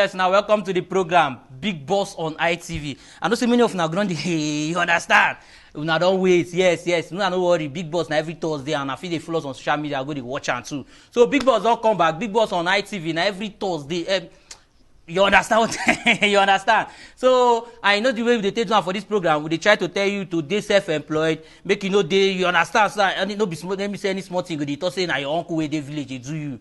Yes, now welcome to the program, Big Boss on ITV. I know so many of you are going to, you understand? Now don't wait, yes. No worry, Big Boss now every Thursday, and I feel they follow us on social media, I go to watch and too. So Big Boss don't come back, Big Boss on ITV now every Thursday. You understand? You understand? So I know the way they take now for this program, they try to tell you to be self-employed, make you know you understand. So I no be small, let me say any small thing. They talk saying na your uncle where they village they do you.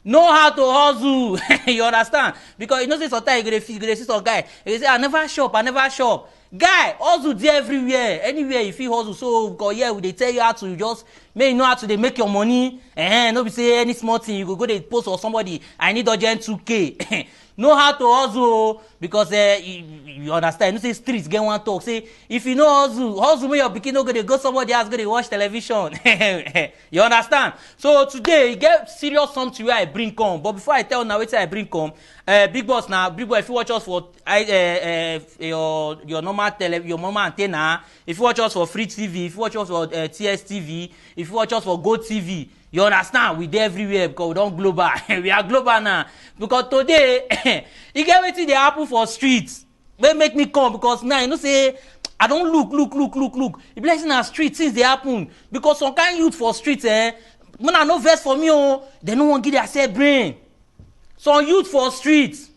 Know how to hustle. You understand? Because you know say sometimes you go see some guy, you say I never shop. Guy, hustle there everywhere, anywhere you feel hustle. So because yeah, they tell you how to just make you know how to they make your money. No be say any small thing you go they post or somebody. I need urgent 2K. Know how to hustle because you understand. You say streets get one talk. Say if you know hustle when your pikin no go somebody else go they watch television. You understand? So today you get serious something where I bring come. But before I tell now what I bring come, Big Boss now, Big Boy, if you watch us for your normal your normal antenna, if you watch us for Free TV, if you watch us for TSTV, if you watch us for Go TV. You understand? We there everywhere because we don't global. We are global now. Because today, you get wetin dey happen for streets. They make me come because now you know say I don't look. It be like na street things dey happen because some kind youth for streets when I no vex for me they no wan give their self brain. Some youth for streets.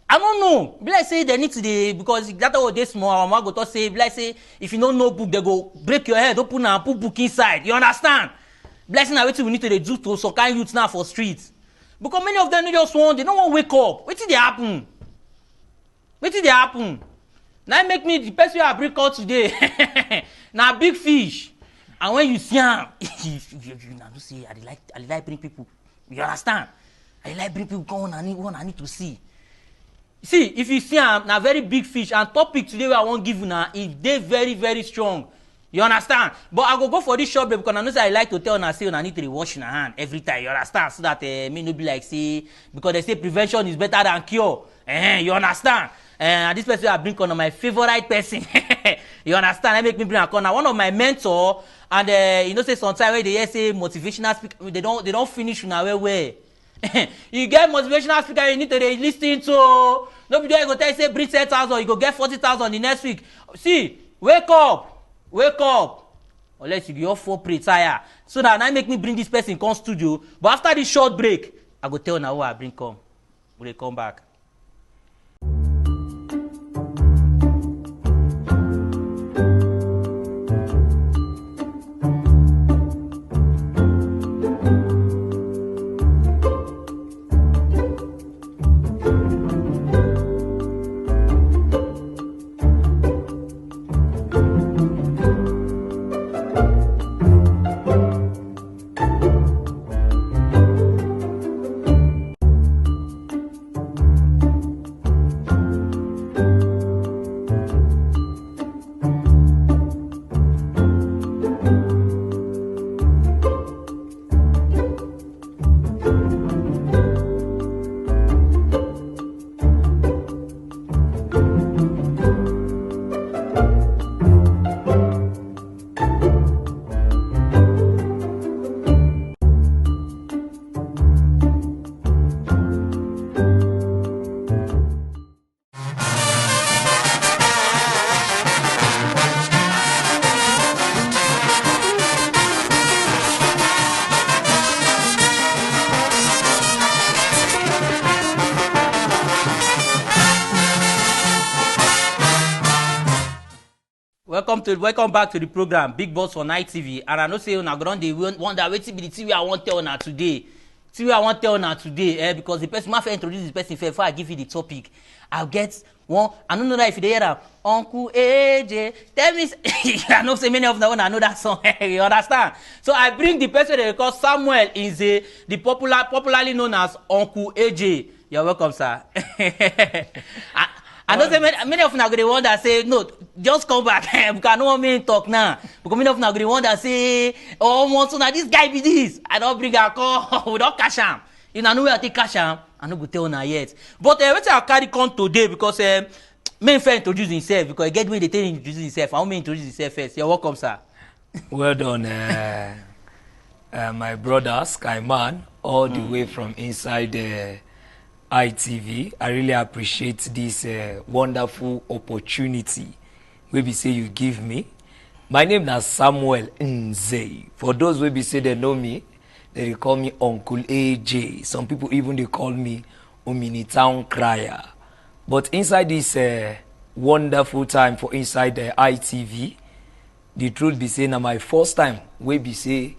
I don't know. Be like say they need to because that's what they small. Our mama go to say, be like say if you don't know book, they go break your head, open and put book inside. You understand? Blessing na wetin we need to do to some kind youth now for streets. Because many of them they just want, they don't want to wake up. Wetin dey happen? Now make me the person I bring out today. Now big fish. And when you see him, you know say I like bring people. You understand? I like bring people come on I need to see. See, if you see am na very big fish and topic today wey I wan give una e dey very very strong. You understand? But I go for this short break because I know say I like to tell una say una need to wash una hand every time. You understand? So that me no be like say because they say prevention is better than cure. You understand? And this person I bring on my favorite person. You understand? I make me bring a corner one of my mentor and you know say sometimes when they hear say motivational speaker they don't finish una well. You get motivational speaker you need to listen to. No be there you go tell you say bring 10,000 you go get 40,000 the next week. See, wake up. Unless you get 4 pre-tire. So that now make me bring this person come studio. But after this short break, I go tell now who I bring come. Will they come back? Welcome back to the program, Big Boss on ITV. And I know say una go dey wonder wetin be the TV I want tell una today. Because the person must introduce this person before I give you the topic. I'll get one. I don't know that if you hear that Uncle AJ. Tell me, I know say many of them I know that song. You understand? So I bring the person they call Samuel Nzeh, the popularly known as Uncle AJ. You're welcome, sir. I know say many of them are going to wonder say no, just come back because I don't want me to talk now. Because many of them are going to wonder say, oh, so now this guy be this. I don't bring a call, we don't cash him. You know where I take cash him. I don't go tell now yet. But what I carry come today because main friend introduce himself because I get where they tell him introduce himself. I want me introduce himself first. You're welcome, sir. Well done, my brother Skyman, all the way from inside ITV. I really appreciate this wonderful opportunity wey be say you give me. My name is Samuel Nzeh. For those wey be say they know me, they call me Uncle AJ. Some people even they call me Omini Town Crier. But inside this wonderful time for inside the ITV, the truth be say na my first time wey be say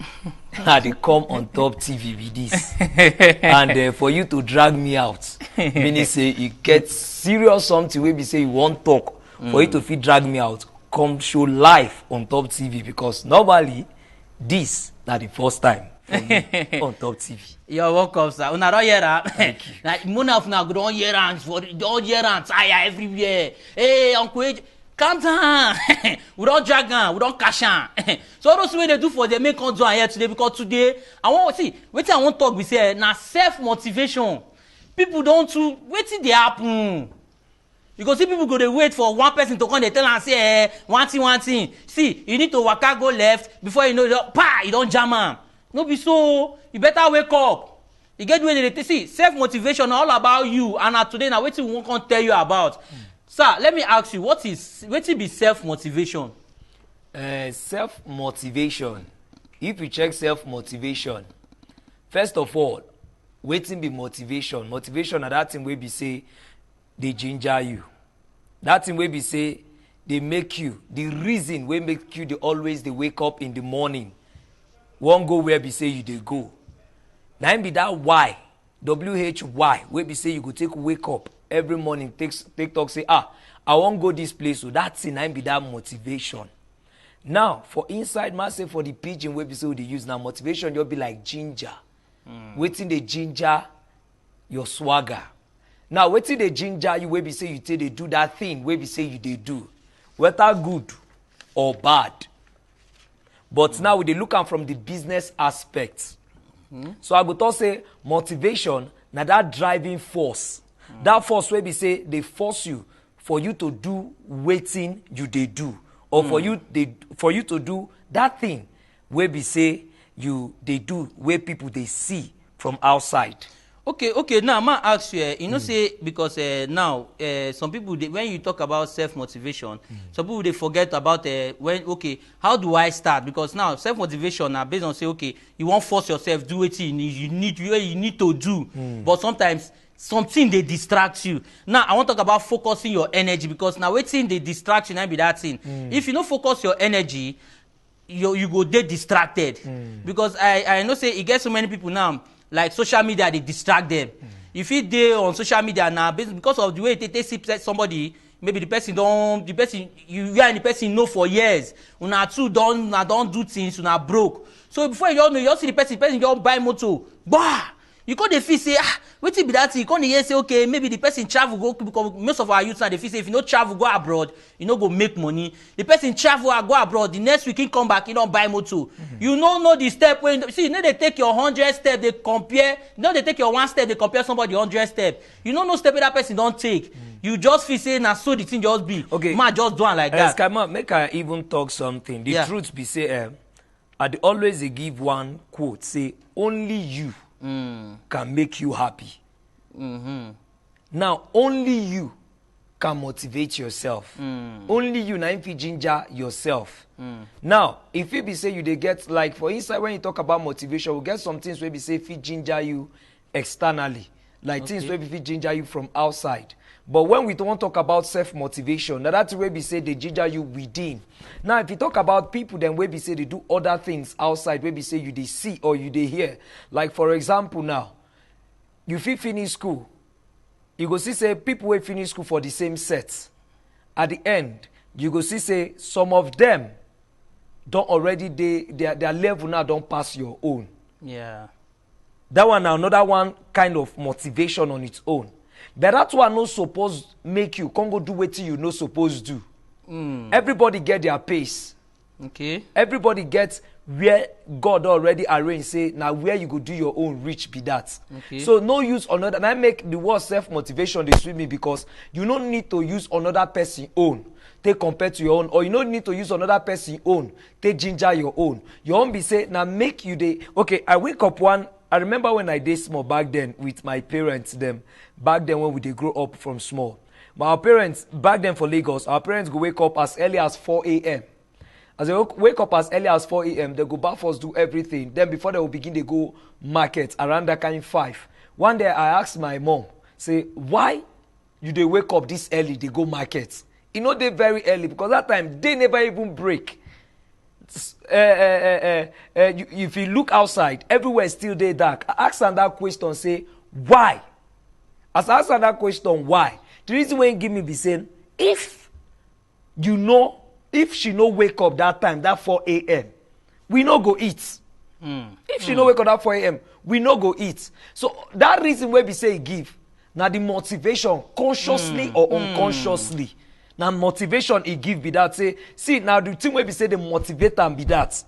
I dey come on top TV with this. And for you to drag me out, meaning say you get serious something wey be say you wan talk, for you to fit drag me out, come show live on top TV, because normally this na the first time for me on top TV. You're welcome, sir. Una don't hear that? Thank you. Like, none of una don't hear and don't hear and tire everywhere. Hey, Uncle AJ, calm down. We don't drag on, we don't cash on. So those way they do for the make us do here today, because today I want to see. Wait, I want to talk. We say now self motivation. People don't do. Wait till they happen. You go see people go they wait for one person to come. They tell and say one thing. See, you need to waka go left before you know you don't jam am. No be so. You better wake up. You get where they see self motivation all about you. And today now wetin we wan come tell you about. Sir, let me ask you, wetin be self motivation? Self motivation. If you check self motivation, first of all, wetin be motivation? Motivation na that thing wey be say they ginger you. That thing wey be say they make you, the reason wey make you dey always dey wake up in the morning, wan go where be say you dey go. Na im be that why, WHY, wey be say you go take wake up every morning, take talk say, I wan go this place. So that thing na im be that motivation. Now, for inside, man say for the pidgin wey be say we dey use now, motivation just be like ginger. Wetin dey ginger your swagger. Now, wetin dey ginger you wey be say you take dey do that thing wey be say you dey do, whether good or bad. But now we dey look am from the business aspect. So I go talk say motivation na that driving force. That force wey be say they force you for you to do wetin you dey do, or for you to do that thing wey be say you dey do, where people they see from outside. Okay. Now, man, ask you. You know, say because now some people when you talk about self motivation, some people they forget about how do I start? Because now self motivation now based on say you won't force yourself do it you need to do, but sometimes something they distract you. Now I want to talk about focusing your energy, because now waiting they distract you now be that thing. If you don't focus your energy, you go get distracted. Because I know say it gets so many people now. Like social media, they distract them. If you dey on social media now, because of the way they see somebody, maybe the person you and the person know for years. Una two don't do things, una broke. So before you all know, you all see the person just buy motor. Bah! You can't feel say, wetin be that thing? You can't hear say, okay, maybe the person travel go, because most of our youths now they feel say if you no travel go abroad, you no go make money. The person travel and go abroad, the next week he come back, he don't buy motor. You no know the step when see, you know they take your 100 step, they compare. You know they take your 1 step, they compare somebody 100 step. You don't know step that person don't take. You just feel say na so the thing just be. Okay, man, just do it like that. Skama, make I even talk something. The truth be say, I dey always give one quote say only you can make you happy. Now, only you can motivate yourself. Only you na if you ginger yourself. Now, if you be say you dey get, like for inside when you talk about motivation, we get some things where be say if you ginger you externally, like things where be ginger you from outside. But when we don't talk about self-motivation, now that's where we say they ginger you within. Now, if you talk about people, then where we say they do other things outside, where we say you they see or you they hear. Like, for example, now, you finish school, you go see, say, people will finish school for the same set. At the end, you go see, say, some of them don't already, their level now don't pass your own. Yeah. That one now, another one kind of motivation on its own. But that one no suppose make you come go do what you no supposed do. Everybody get their pace. Okay. Everybody gets where God already arranged. Say now where you go do your own reach be that. Okay. So no use another. And I make the word self motivation they sweet me, because you don't need to use another person own take compare to your own, or you don't need to use another person own take ginger your own. Your own be say now make you day. Okay, I wake up one I remember when I did small back then with my parents, them back then when we did grow up from small. But our parents, back then for Lagos, our parents go wake up as early as 4 a.m. As they wake up as early as 4 a.m., they go back first, do everything. Then before they will begin, they go market around that kind of 5. One day I asked my mom, say, why you they wake up this early, they go market? You know they very early because that time they never even break. If you look outside, everywhere is still day dark. I asked her that question, say, why? As I asked her that question, why? The reason why you give me be saying, if she no wake up that time, that 4 a.m., we no go eat. If she no wake up that 4 a.m., we no go eat. So that reason why we say give, now the motivation, consciously or unconsciously, now motivation he give be that say, see now the thing where we say the motivator be that,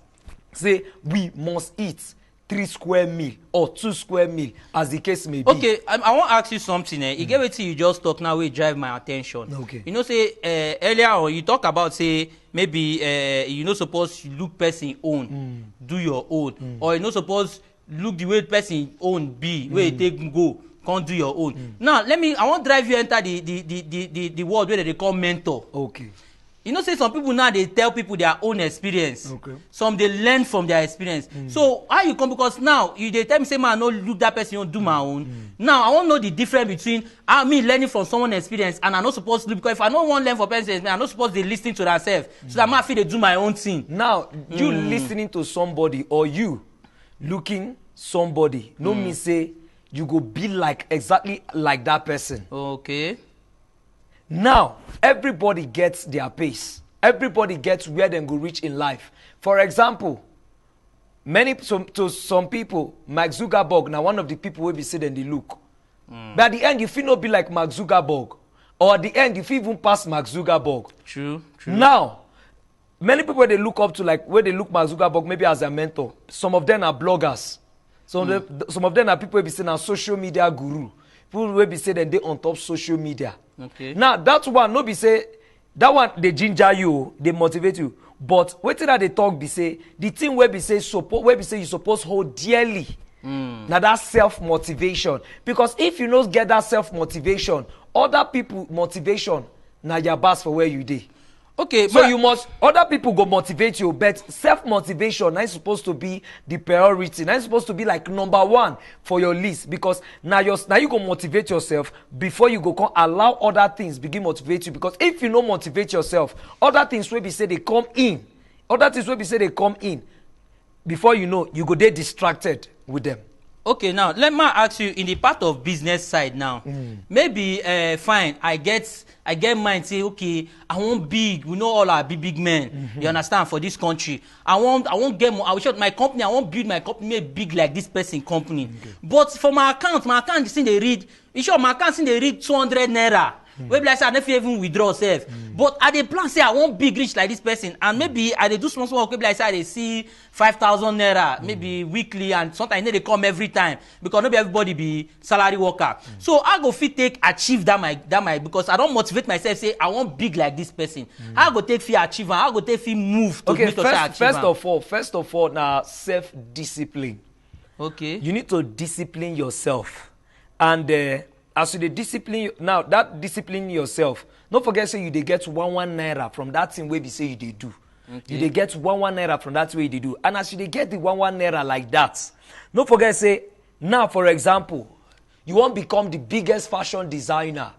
say we must eat 3 square meal or 2 square meal as the case may be. Okay, I want to ask you something. You get what you just talk now, we drive my attention. Okay. You know, say earlier on you talk about say maybe you not supposed to look person own, do your own, or you not supposed look the way person own be, where you take go, can't do your own. Now I want drive you enter the world where they call mentor. Okay. You know, say some people now they tell people their own experience. Okay. Some they learn from their experience. So how you come because now you they tell me say man no look that person don't do my own. Now I want to know the difference between me learning from someone's experience and I'm not supposed to because if I don't want to learn from person's I'm not supposed to listen to themselves so that I feel they do my own thing. Now you listening to somebody or you looking somebody no mean say you go be like exactly like that person. Okay. Now, everybody gets their pace. Everybody gets where they go reach in life. For example, to some people, Mark Zuckerberg, now one of the people will be said in the look. But at the end, you feel not be like Mark Zuckerberg. Or at the end, you feel even past Mark Zuckerberg. True. Now, many people they look up to, like where they look Mark Zuckerberg maybe as a mentor. Some of them are bloggers. Some of them are people who be saying are social media guru. People will be saying that they on top social media. Okay. Now that one no be say that one they ginger you, they motivate you. But what that they talk be say the thing where be say you suppose hold dearly. Now that's self motivation. Because if you not get that self motivation, other people motivation now your boss for where you dey. Okay, so you must other people go motivate you, but self-motivation is supposed to be the priority. Now it's supposed to be like number 1 for your list because now you go motivate yourself before you go come allow other things begin motivate you. Because if you don't motivate yourself, other things will be say they come in. Other things will be say they come in. Before you know, you go there distracted with them. Okay, now let me ask you in the part of business side now. Maybe fine, I get mind say okay, I want big. We know all our big men. You understand for this country. I won't get more. I will shut my company. I won't build my company make big like this person company. Okay. But for my account, see they read. You sure my account see they read 200 naira. Maybe like say I never even withdraw self. But I dey plan say I want big reach like this person, and maybe I dey do small work. Maybe like say I dey see 5,000 naira, maybe weekly, and sometimes they come every time because not everybody be salary worker. So I go fit take achieve that my because I don't motivate myself say I want big like this person. I go take fit achieve, and I go take fit move to okay, to first of all, now self-discipline. Okay. You need to discipline yourself, and as you discipline now, that discipline yourself. Don't forget say you dey get 1 naira from that thing where we say you dey do. Okay. You dey get 1 naira from that way you do, and as you dey get the 1 naira like that, don't forget say now for example, you want become the biggest fashion designer,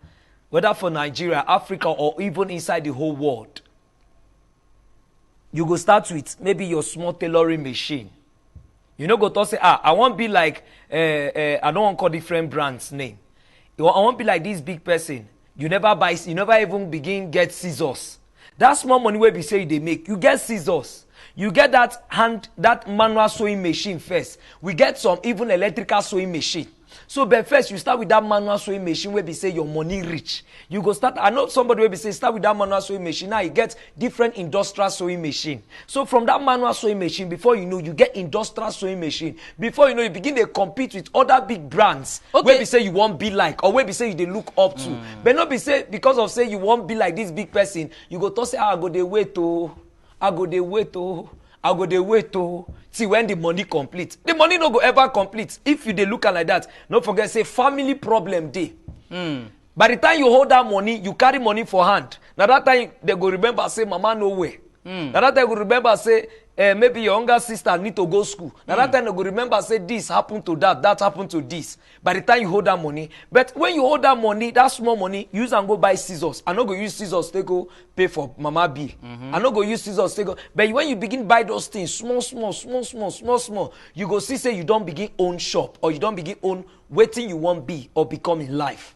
whether for Nigeria, Africa, or even inside the whole world. You go start with maybe your small tailoring machine. You know, go to say I want be like I don't want call different brands name. I won't be like this big person. You never even begin get scissors. That small money where we say they make, you get scissors. You get that manual sewing machine first. We get some even electrical sewing machine. So but first you start with that manual sewing machine where we say your money rich. You go start, I know somebody where we say start with that manual sewing machine. Now you get different industrial sewing machine. So from that manual sewing machine, before you know, you get industrial sewing machine. Before you know, you begin to compete with other big brands. Okay. Where we say you won't be like, or where we say you they look up to. But not be say because of say you won't be like this big person, you go to say I go they wait to. I go dey wait to see when the money complete. The money no go ever complete. If you dey look at like that, no forget say family problem dey. By the time you hold that money, you carry money for hand. Now that time they go remember say mama no way. Now that time they go remember say maybe your younger sister need to go school. Now that time they go remember say this happened to that, that happened to this. By the time you hold that money, but when you hold that money, that small money, use and go buy scissors. I no go use scissors to go pay for mama bill. I no go use scissors to go. But when you begin buy those things, small, you go see say you don't begin own shop or you don't begin own waiting you want be or become in life.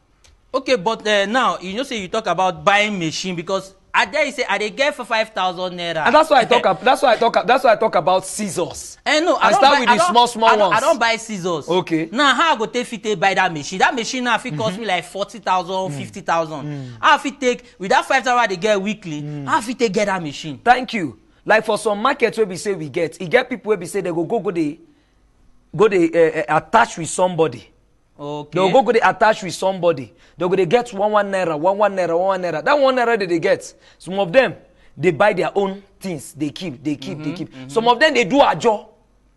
Okay, but now you know say you talk about buying machine because I dare you say I dey get for 5,000 naira. And that's why I talk. That's why I talk about scissors. No, I start with the small ones. I don't buy scissors. Okay. Now how I go take fit buy that machine? That machine now fit cost me like 40,000, 50,000. How I fit take with that 5,000 I dey get weekly? How I fit take get that machine? Thank you. Like for some markets where we say we get people where we say they go they attach with somebody. Okay. They'll go they attach with somebody. They'll go they get one naira. That 1 naira that they get, some of them they buy their own things. They keep. Some of them they do a job.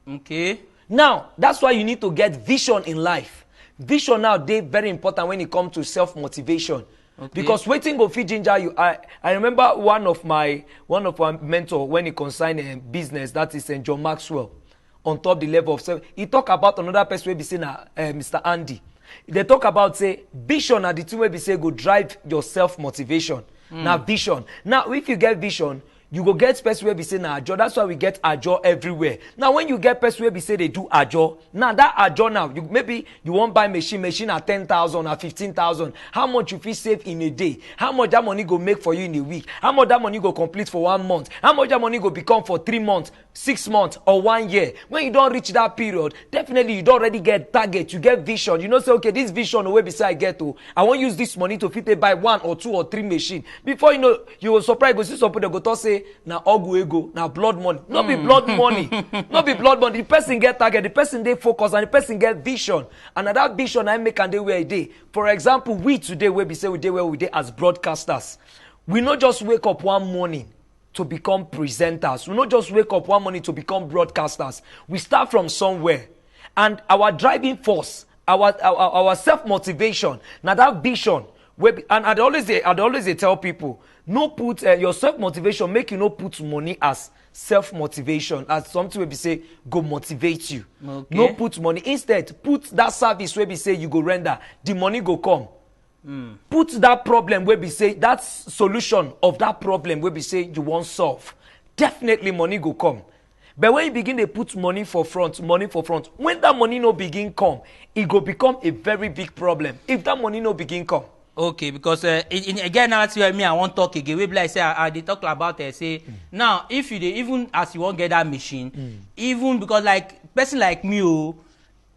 Okay. Now that's why you need to get vision in life. Vision now they very important when it comes to self-motivation. Okay. Because waiting go fit ginger you. I remember one of my mentor when he consigned business, that is John Maxwell. On top the level of self, he talk about another person wey be say na Mr. Andy. They talk about say vision na the thing wey be say go drive your self motivation. Now vision. Now if you get vision, you go get person wey be say na ajo. That's why we get ajo everywhere. Now when you get person wey be say they do ajo, now that ajo now maybe you won't buy machine at 10,000 or 15,000. How much you fit save in a day? How much that money go make for you in a week? How much that money go complete for 1 month? How much that money go become for 3 months, 6 months, or 1 year? When you don't reach that period, definitely you don't already get target. You get vision. You know say okay, this vision wey be say I get to, I won't use this money to fit buy 1 or 2 or 3 machine. Before you know, you will surprise. Go see some people they go talk say na ogu ego, na blood money. Not be blood money. Not be blood money. The person get target, the person they focus, and the person get vision. And that vision I make and they where they. For example, we today where we say we day where we day as broadcasters. We not just wake up one morning to become presenters. We not just wake up one morning to become broadcasters. We start from somewhere. And our driving force, our self-motivation, now that vision, and I'd always tell people, no put your self-motivation, make you no put money as self-motivation, as something where we say go motivate you. Okay. No put money. Instead, put that service where we say you go render, the money go come. Put that problem where we say that solution of that problem where we say you won't solve. Definitely money go come. But when you begin to put money for front, when that money no begin come, it go become a very big problem. If that money no begin come. Okay, because again now me I won't talk again. We be like say I they talk about say now if you dey even as you won't get that machine, even because like person like me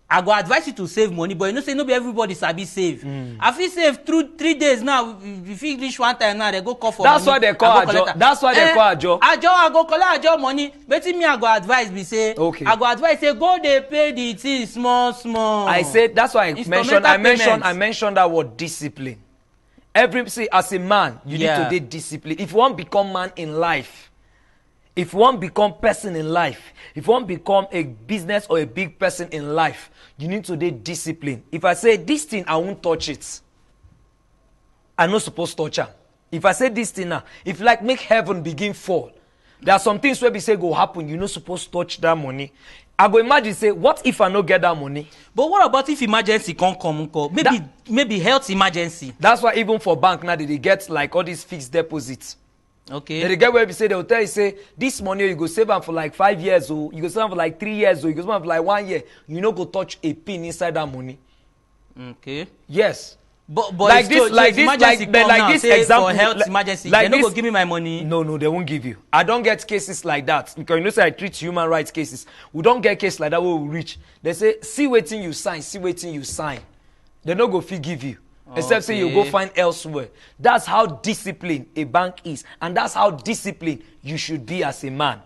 I go advise you to save money, but you know say no be everybody sabi save. I fit save through 3 days now. If you reach one time now, they go call for that's money. Why they call ajo. That's why they call ajo. I go collect ajo money. Wetin me I go advise be say. Okay. I go advise say go dey pay the thing small. I said that's why I mentioned that word discipline. As a man, you need to be disciplined. If you want to become man in life, if you want to become person in life, if you want to become a business or a big person in life, you need to be disciplined. If I say this thing, I won't touch it. I'm not supposed to touch it. If I say this thing now, if like make heaven begin fall, there are some things where we say go happen, you're not supposed to touch that money. I go imagine say, what if I no get that money? But what about if emergency can't come? Maybe health emergency. That's why even for bank now they get like all these fixed deposits. Okay. They get where we say they'll tell you say this money you go save them for like 5 years or you go save them for like 3 years or you go save them for like 1 year. You no go touch a pin inside that money. Okay. Yes. But like this example for health emergency, they no go give me my money. No, they won't give you. I don't get cases like that because you know say I treat human rights cases. We don't get cases like that where we reach. They say see waiting you sign. They no go fit give you. Except say you go find elsewhere. That's how disciplined a bank is, and that's how disciplined you should be as a man.